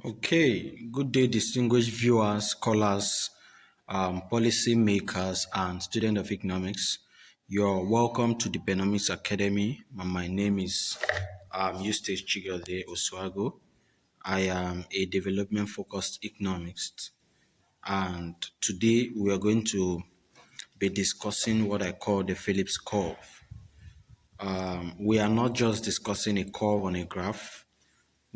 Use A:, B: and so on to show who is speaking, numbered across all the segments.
A: Okay, good day, distinguished viewers, scholars, policy makers, and students of economics. You're welcome to the Economics Academy. My name is Eustace Chigozie Osuagwu. I am a development-focused economist, and today we are going to be discussing what I call the Phillips Curve. We are not just discussing a curve on a graph.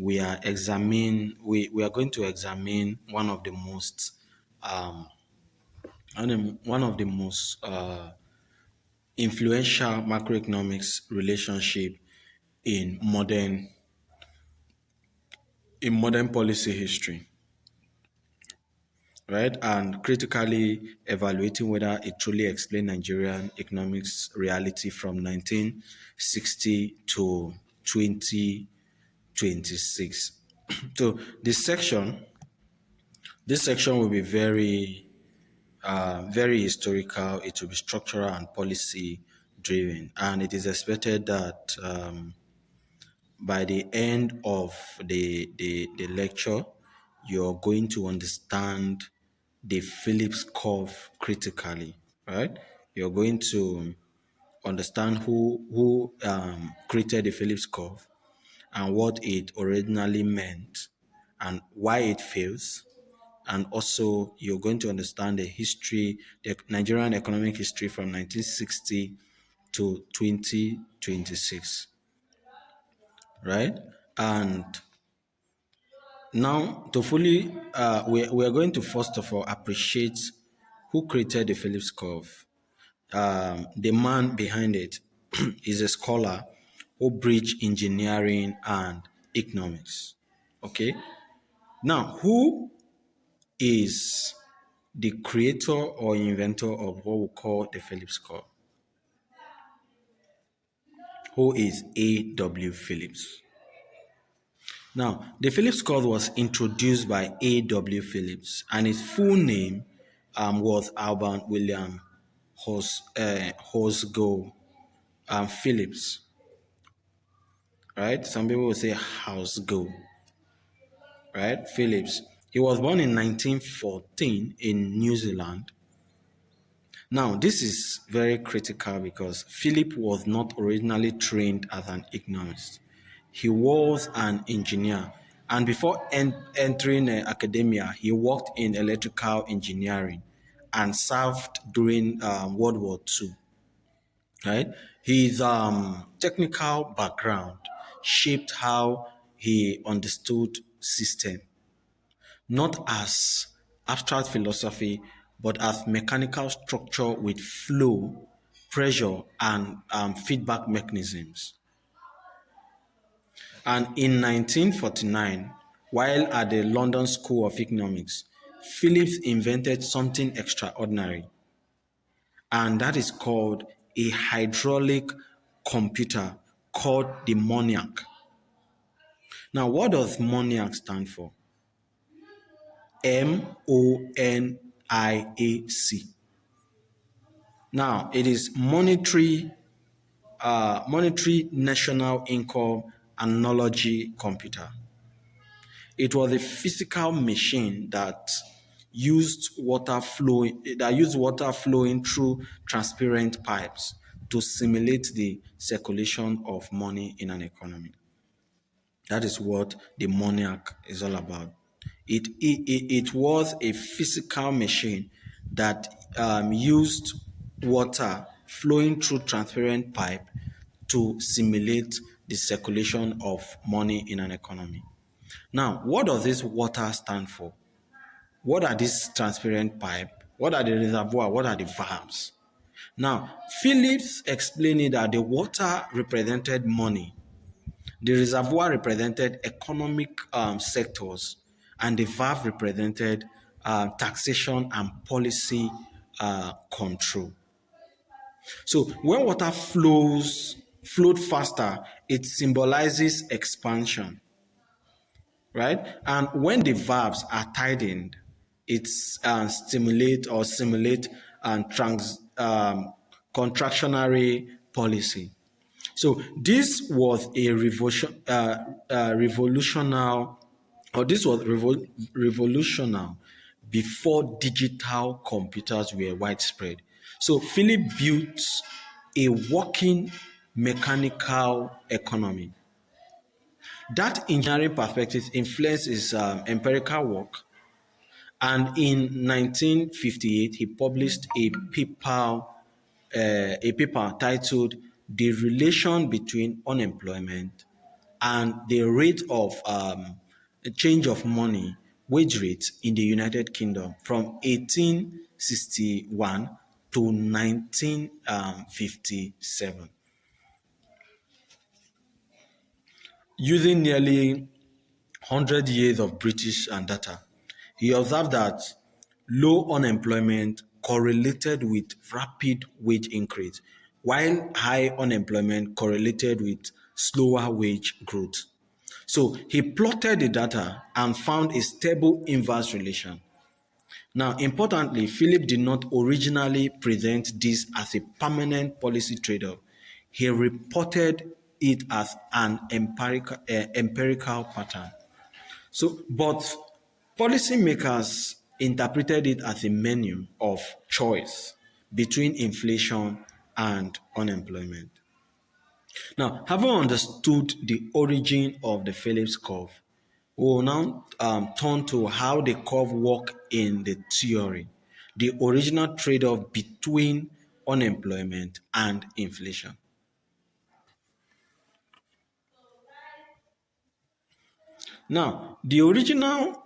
A: We are going to examine one of the most influential macroeconomics relationship in modern policy history, right? And critically evaluating whether it truly explains Nigerian economics reality from 1960 to 2026. So this section will be very historical. It will be structural and policy driven, and it is expected that by the end of the lecture, you're going to understand the Phillips curve critically, right? You're going to understand who created the Phillips curve and what it originally meant and why it fails. And also, you're going to understand the Nigerian economic history from 1960 to 2026, right? And now, to fully, we are going to first of all appreciate who created the Phillips curve. The man behind it is a scholar who bridged engineering and economics. Okay. Now, who is the creator or inventor of what we call the Phillips curve? Who is A.W. Phillips? Now, the Phillips curve was introduced by A.W. Phillips, and his full name was Alban William Horsgo Phillips. Right? Some people will say Housego. Right? Phillips. He was born in 1914 in New Zealand. Now, this is very critical because Philip was not originally trained as an economist. He was an engineer, and before entering academia, he worked in electrical engineering and served during World War II. Right? His technical background shaped how he understood system, not as abstract philosophy, but as mechanical structure with flow, pressure, and feedback mechanisms. And in 1949, while at the London School of Economics, Phillips invented something extraordinary, and that is called a hydraulic computer called the MONIAC. Now, what does MONIAC stand for? MONIAC. Now, it is monetary national income analogy computer. It was a physical machine that used water flowing through transparent pipes to simulate the circulation of money in an economy. That is what the MONIAC is all about. It was a physical machine that used water flowing through transparent pipe to simulate the circulation of money in an economy. Now, what does this water stand for? What are these transparent pipe? What are the reservoir? What are the valves? Now, Phillips explained it that the water represented money, the reservoir represented economic sectors, and the valve represented taxation and policy control. So when water flowed faster, it symbolizes expansion, right? And when the valves are tightened, it simulate contractionary policy. So this was a revolutionary or this was revolutionary before digital computers were widespread. So Philip built a working mechanical economy. That engineering perspective influences empirical work, and in 1958 he published a paper titled "The Relation Between Unemployment and the Rate of Change of Money Wage Rate in the United Kingdom from 1861 to 1957." Using nearly 100 years of British data, he observed that low unemployment correlated with rapid wage increase, while high unemployment correlated with slower wage growth. So he plotted the data and found a stable inverse relation. Now, importantly, Philip did not originally present this as a permanent policy trade-off. He reported it as an empirical pattern. So, but policymakers interpreted it as a menu of choice between inflation and unemployment. Now, having understood the origin of the Phillips curve, we will now turn to how the curve works in the theory, the original trade-off between unemployment and inflation. Now, the original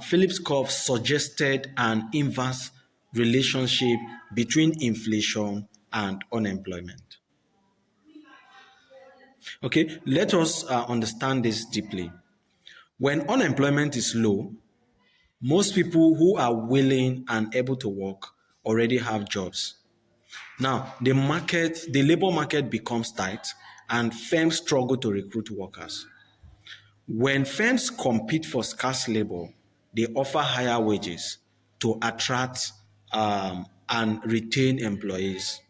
A: Phillips curve suggested an inverse relationship between inflation and unemployment. Okay, let us understand this deeply. When unemployment is low, most people who are willing and able to work already have jobs. Now, the labor market becomes tight and firms struggle to recruit workers. When firms compete for scarce labor, they offer higher wages to attract and retain employees.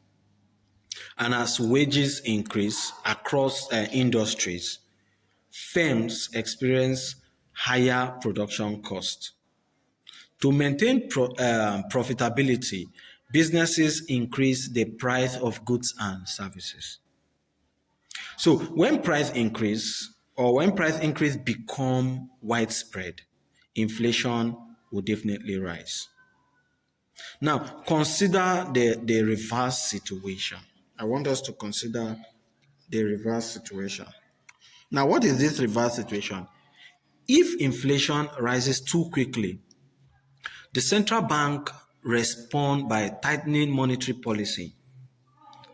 A: And as wages increase across industries, firms experience higher production costs. To maintain profitability, businesses increase the price of goods and services. So when price increase become widespread, inflation will definitely rise. Now, consider the reverse situation. I want us to consider the reverse situation. Now, what is this reverse situation? If inflation rises too quickly, the central bank respond by tightening monetary policy.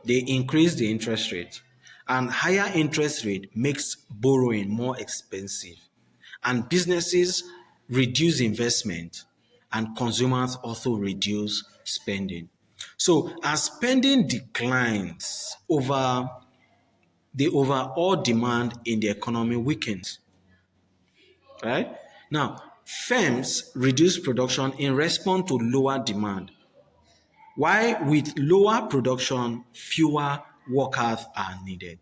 A: They increase the interest rate, and higher interest rate makes borrowing more expensive, and businesses reduce investment, and consumers also reduce spending. So as spending declines, the overall demand in the economy weakens, right? Now, firms reduce production in response to lower demand. Why? With lower production, fewer workers are needed,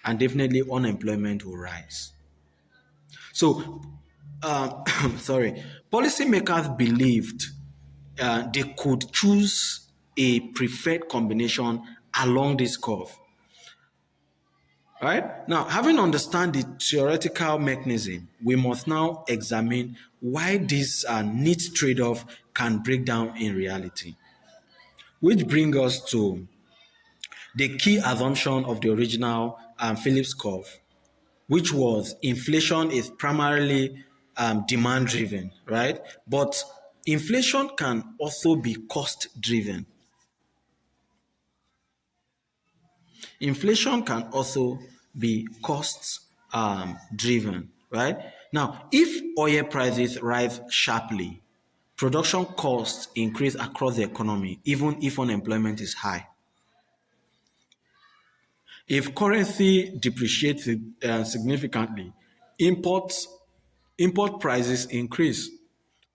A: and definitely unemployment will rise. So, sorry, policymakers believed they could choose a preferred combination along this curve. Right? Now, having understand the theoretical mechanism, we must now examine why this neat trade-off can break down in reality. Which brings us to the key assumption of the original Phillips curve, which was inflation is primarily demand driven, right? But inflation can also be cost driven. Inflation can also be cost driven, right? Now, if oil prices rise sharply, production costs increase across the economy, even if unemployment is high. If currency depreciates significantly, imports import prices increase,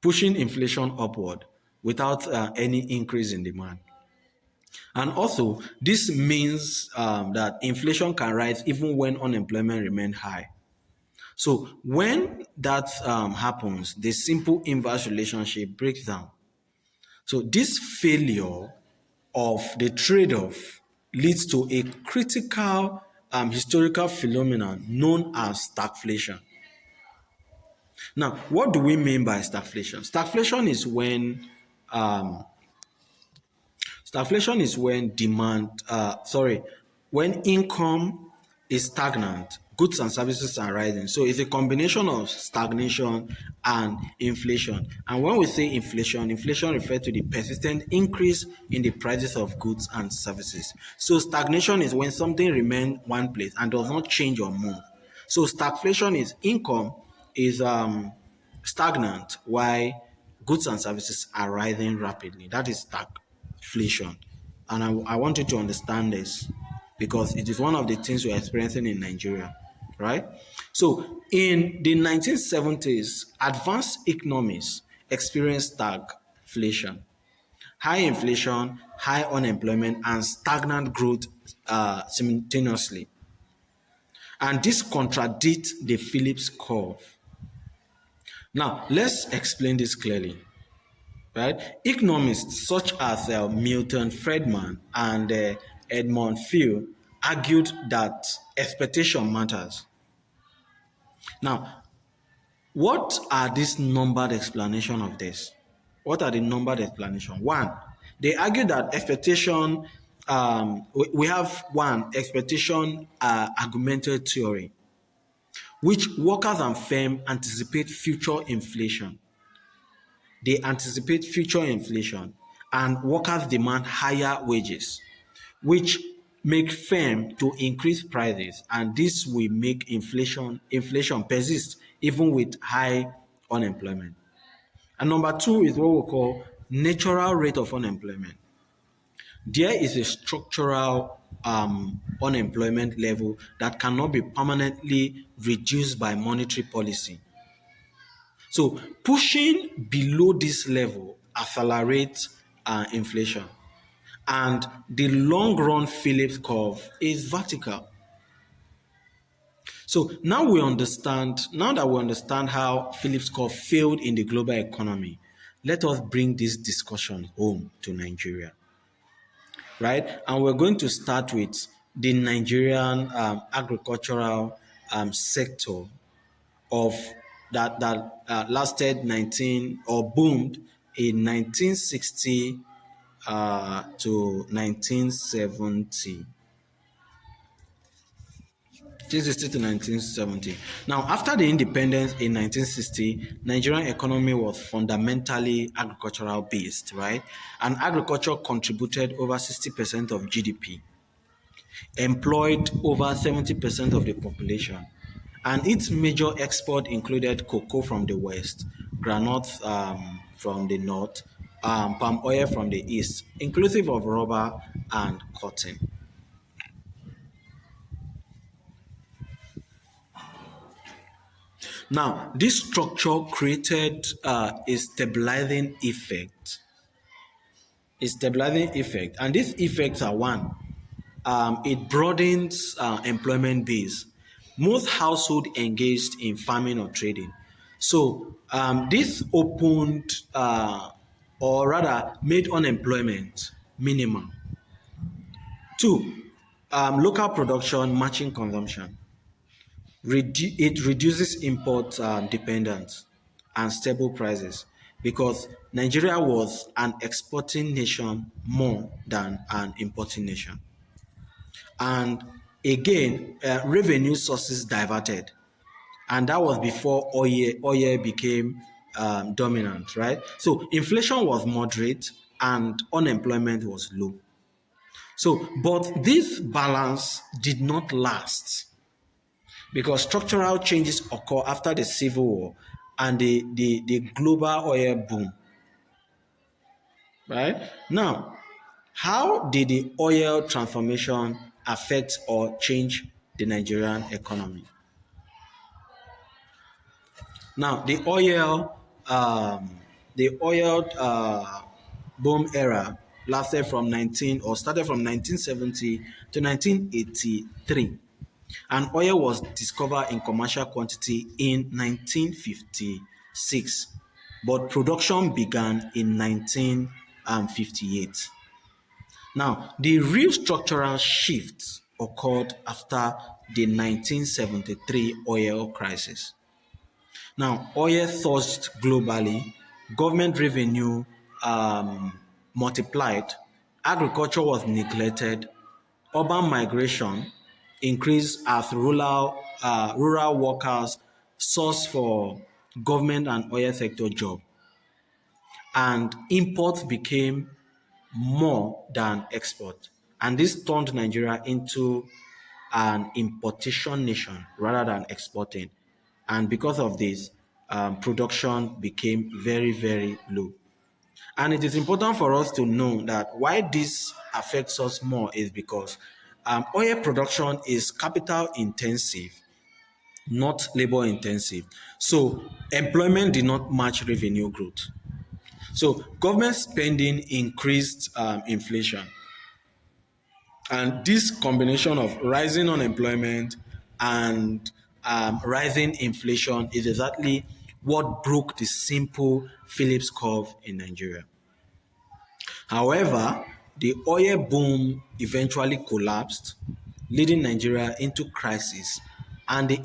A: pushing inflation upward without any increase in demand. And also, this means that inflation can rise even when unemployment remains high. So when that happens, the simple inverse relationship breaks down. So this failure of the trade-off leads to a critical historical phenomenon known as stagflation. Now, what do we mean by stagflation? Stagflation is when when income is stagnant, goods and services are rising. So it's a combination of stagnation and inflation. And when we say inflation, inflation refers to the persistent increase in the prices of goods and services. So stagnation is when something remains one place and does not change or move. So stagflation is income is stagnant while goods and services are rising rapidly. That is stagflation. And I want you to understand this because it is one of the things we are experiencing in Nigeria, right? So in the 1970s, advanced economies experienced stagflation, high inflation, high unemployment, and stagnant growth simultaneously. And this contradicts the Phillips curve. Now, let's explain this clearly. Right? Economists such as Milton Friedman and Edmund Phil argued that expectation matters. Now, what are these numbered explanation of this? What are the numbered explanation? One, they argue that expectation, we have one, expectation augmented theory, which workers and firms anticipate future inflation. They anticipate future inflation and workers demand higher wages, which make firm to increase prices, and this will make inflation persist even with high unemployment. And number two is what we call natural rate of unemployment. There is a structural unemployment level that cannot be permanently reduced by monetary policy. So pushing below this level accelerates inflation. And the long run Phillips curve is vertical. So now that we understand how Phillips curve failed in the global economy, let us bring this discussion home to Nigeria. Right? And we're going to start with the Nigerian agricultural sector of that lasted 19 or boomed in 1960 to 1970. 1960 to 1970. Now, after the independence in 1960, Nigerian economy was fundamentally agricultural based, right? And agriculture contributed over 60% of GDP, employed over 70% of the population, and its major export included cocoa from the west, granules from the north, palm oil from the east, inclusive of rubber and cotton. Now, this structure created a stabilizing effect. And these effects are one, it broadens employment base. Most households engaged in farming or trading. So this opened or rather made unemployment minimum. Two, local production matching consumption. It reduces import dependence and stable prices because Nigeria was an exporting nation more than an importing nation. And again, revenue sources diverted, and that was before oil became dominant, right? So inflation was moderate and unemployment was low. So, but this balance did not last because structural changes occur after the Civil War and the global oil boom, right? Now, how did the oil transformation affect or change the Nigerian economy? Now, the oil boom era lasted from 19 or started from 1970 to 1983. And oil was discovered in commercial quantity in 1956, but production began in 1958. Now, the real structural shift occurred after the 1973 oil crisis. Now, oil surged globally, government revenue multiplied, agriculture was neglected, urban migration increased as rural workers sourced for government and oil sector jobs, and imports became more than export. And this turned Nigeria into an importation nation rather than exporting. And because of this, production became very, very low. And it is important for us to know that why this affects us more is because oil production is capital intensive, not labor intensive. So employment did not match revenue growth. So government spending increased inflation. And this combination of rising unemployment and rising inflation is exactly what broke the simple Phillips curve in Nigeria. However, the oil boom eventually collapsed, leading Nigeria into crisis, and the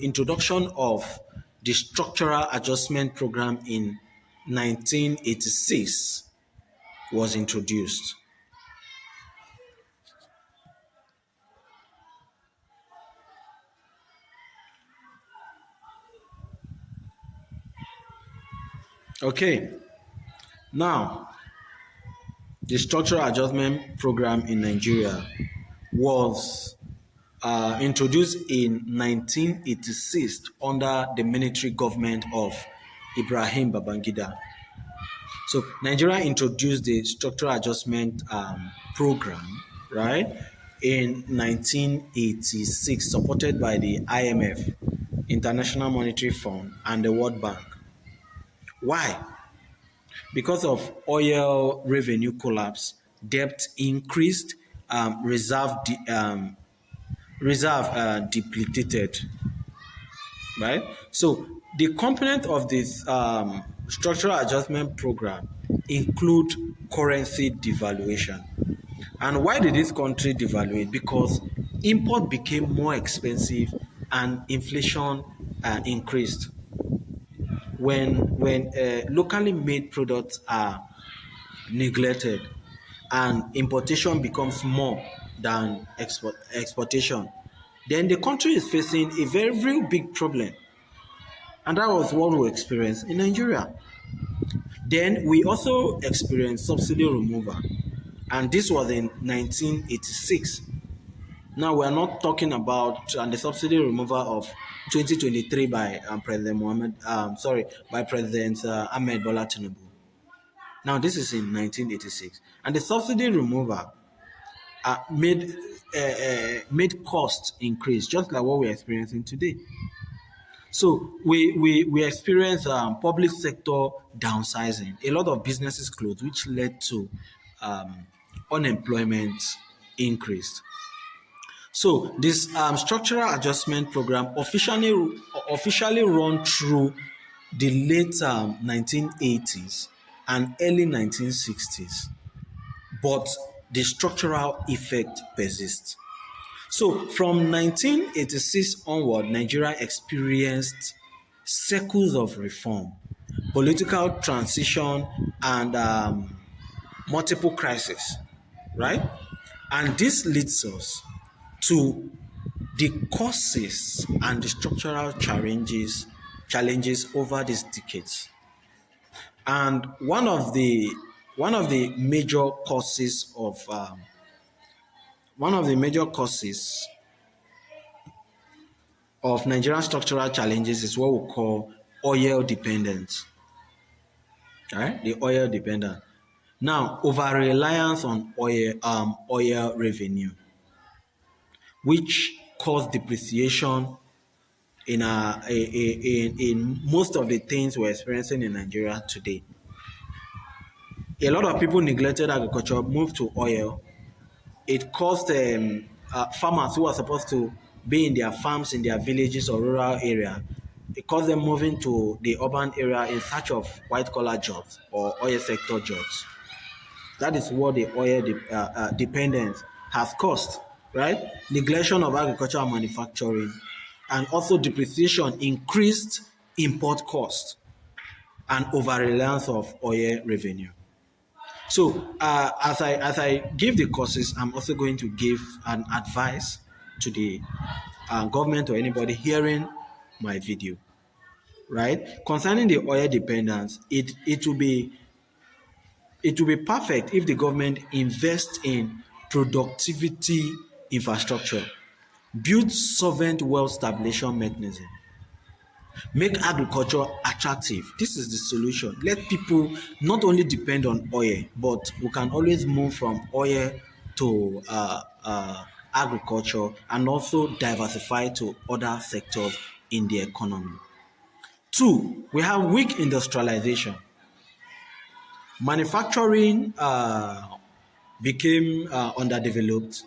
A: introduction of the Structural Adjustment Program in 1986 was introduced. Okay, now the Structural Adjustment Program in Nigeria was introduced in 1986 under the military government of Ibrahim Babangida. So Nigeria introduced the Structural Adjustment Program, right, in 1986, supported by the IMF, International Monetary Fund, and the World Bank. Why? Because of oil revenue collapse, debt increased, reserve depleted, right? So the component of this structural adjustment program include currency devaluation. And why did this country devaluate? Because import became more expensive and inflation increased. When locally made products are neglected and importation becomes more than exportation, then the country is facing a very, very big problem. And that was what we experienced in Nigeria. Then we also experienced subsidy removal, and this was in 1986. Now we are not talking about the subsidy removal of 2023 by President Ahmed Bola Tinubu. Now this is in 1986, and the subsidy removal made costs increase, just like what we're experiencing today. So we experience public sector downsizing. A lot of businesses closed, which led to unemployment increased. So this structural adjustment program officially run through the late 1980s and early 1960s, but the structural effect persists. So from 1986 onward, Nigeria experienced cycles of reform, political transition, and multiple crises, right? And this leads us to the causes and the structural challenges over these decades. And one of the major causes of Nigerian structural challenges is what we call oil dependence. Right? The oil dependent. Now, over reliance on oil revenue, which caused depreciation in most of the things we're experiencing in Nigeria today. A lot of people neglected agriculture, moved to oil. It caused farmers who are supposed to be in their farms, in their villages or rural area, because they're moving to the urban area in search of white collar jobs or oil sector jobs. That is what the oil dependence has caused, right? Neglection of agriculture and manufacturing, and also depreciation, increased import costs, and over reliance of oil revenue. So as I give the courses, I'm also going to give an advice to the government or anybody hearing my video, right? Concerning the oil dependence, it will be perfect if the government invests in productivity infrastructure, build solvent wealth stabilization mechanism, make agriculture attractive. This is the solution. Let people not only depend on oil, but we can always move from oil to agriculture and also diversify to other sectors in the economy. Two, we have weak industrialization. Manufacturing became underdeveloped,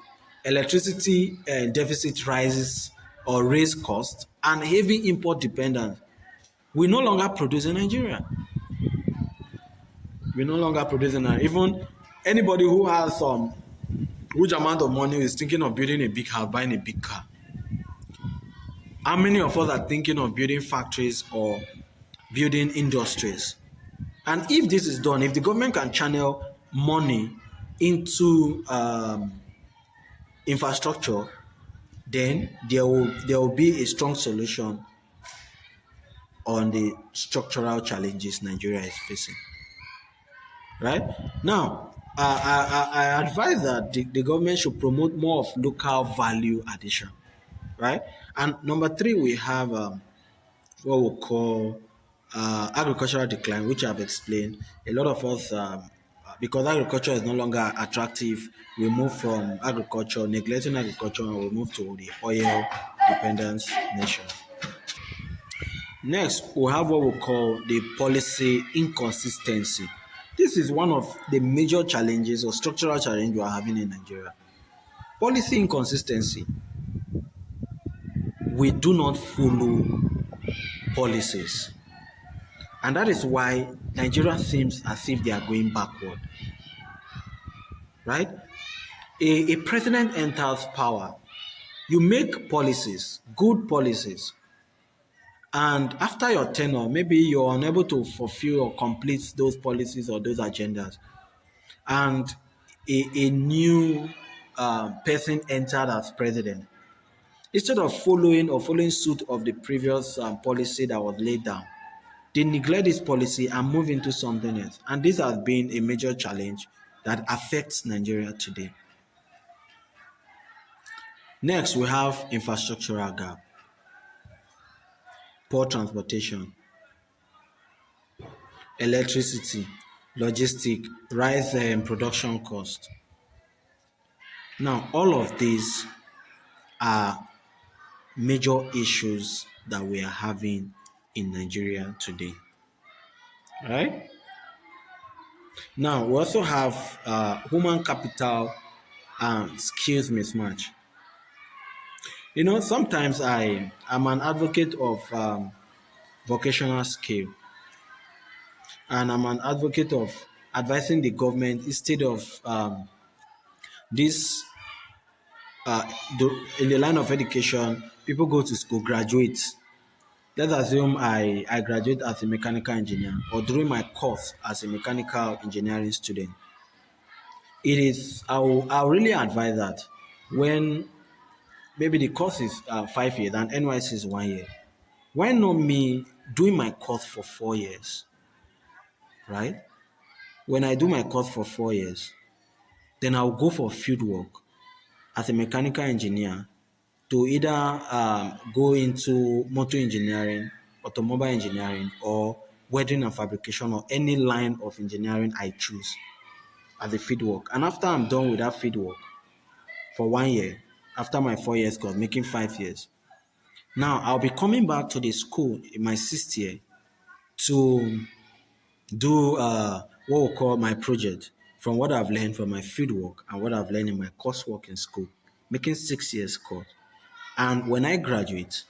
A: electricity deficit rises or raise costs, and heavy import dependence. We no longer produce in Nigeria. We no longer produce in Nigeria. Even anybody who has some huge amount of money is thinking of building a big house, buying a big car. How many of us are thinking of building factories or building industries? And if this is done, if the government can channel money into infrastructure, then there will be a strong solution on the structural challenges Nigeria is facing. Right now, I advise that the government should promote more of local value addition. Right, and number three, we have what we call agricultural decline, which I've explained. A lot of us, because agriculture is no longer attractive, we move from agriculture, neglecting agriculture, and we move to the oil dependence nation. Next, we have what we call the policy inconsistency. This is one of the major challenges or structural challenge we are having in Nigeria. Policy inconsistency. We do not follow policies. And that is why Nigeria seems as if they are going backward. Right? A president enters power. You make policies, good policies, and after your tenure, maybe you're unable to fulfill or complete those policies or those agendas, and a new person entered as president. Instead of following suit of the previous policy that was laid down, they neglect this policy and move into something else. And this has been a major challenge that affects Nigeria today. Next, we have infrastructural gap, poor transportation, electricity, logistic, rise in production cost. Now, all of these are major issues that we are having in Nigeria today. All right? Now, we also have human capital and skills mismatch. Sometimes I'm an advocate of vocational skill, and I'm an advocate of advising the government instead of this in the line of education, people go to school, graduate. Let's assume I graduate as a mechanical engineer or during my course as a mechanical engineering student. I'll really advise that when maybe the course is 5 years and NYC is 1 year, why not me doing my course for 4 years, right? When I do my course for 4 years, then I'll go for field work as a mechanical engineer to either go into motor engineering, automobile engineering, or welding and fabrication, or any line of engineering I choose as a field work. And after I'm done with that field work for 1 year, after my 4 years course, making 5 years, now I'll be coming back to the school in my 6th year to do what we call my project from what I've learned from my field work and what I've learned in my coursework in school. making 6 years course. And when I graduate,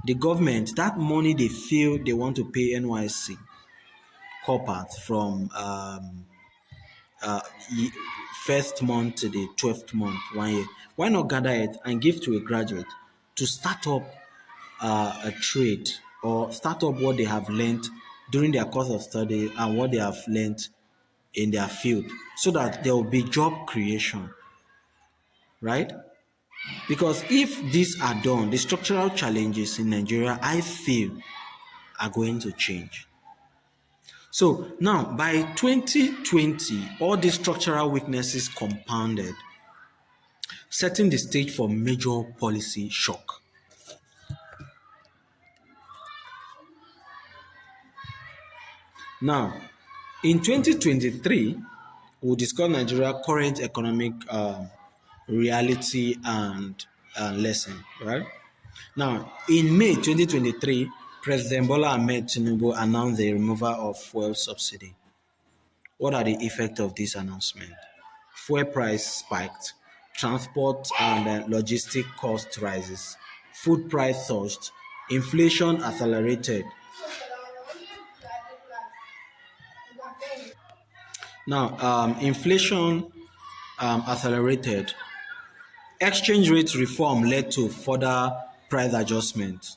A: the government, that money they feel they want to pay NYC corporate from uh, ye- first month to the 12th month, 1 year. Why not gather it and give to a graduate to start up a trade or start up what they have learned during their course of study and what they have learned in their field so that there will be job creation, right? Because if these are done, the structural challenges in Nigeria, I feel, are going to change. So now, by 2020, all these structural weaknesses compounded, setting the stage for major policy shock. Now, in 2023, we'll discuss Nigeria's current economic reality and lesson, right? Now, in May 2023, President Bola Ahmed Tinubu announced the removal of fuel subsidy. What are the effects of this announcement? Fuel price spiked, transport and logistic cost rises, food price surged, inflation accelerated. Now, inflation accelerated. Exchange rate reform led to further price adjustment.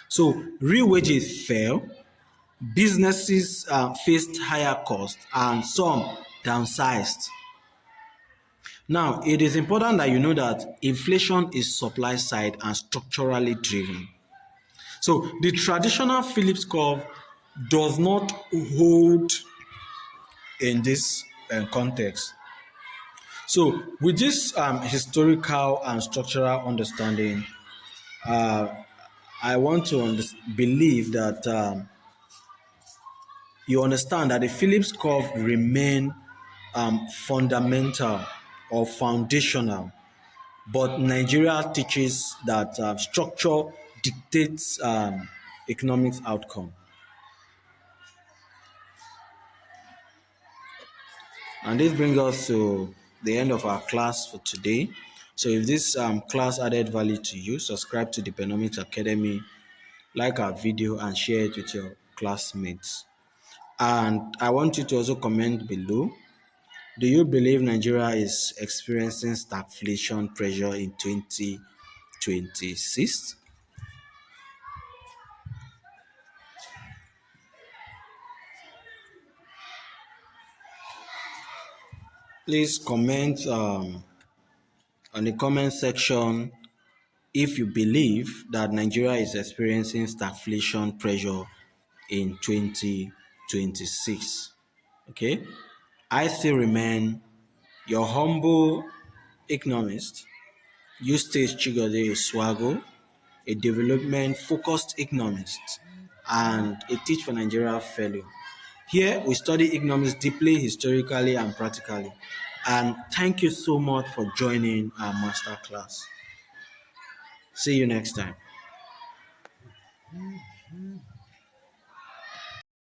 A: So, real wages fell, businesses faced higher costs, and some downsized. Now, it is important that you know that inflation is supply side and structurally driven. So, the traditional Phillips curve does not hold in this context. So, with this historical and structural understanding, I want to believe that you understand that the Phillips curve remain fundamental or foundational, but Nigeria teaches that structure dictates economic outcome. And this brings us to the end of our class for today. So if this class added value to you, subscribe to the Economics Academy, like our video and share it with your classmates. And I want you to also comment below. Do you believe Nigeria is experiencing stagflation pressure in 2026? Please comment on the comment section if you believe that Nigeria is experiencing stagflation pressure in 2026. Okay? I still remain your humble economist, Eustace Chigozie Osuagwu, a development-focused economist and a Teach for Nigeria fellow. Here, we study economics deeply, historically, and practically. And thank you so much for joining our masterclass. See you next time.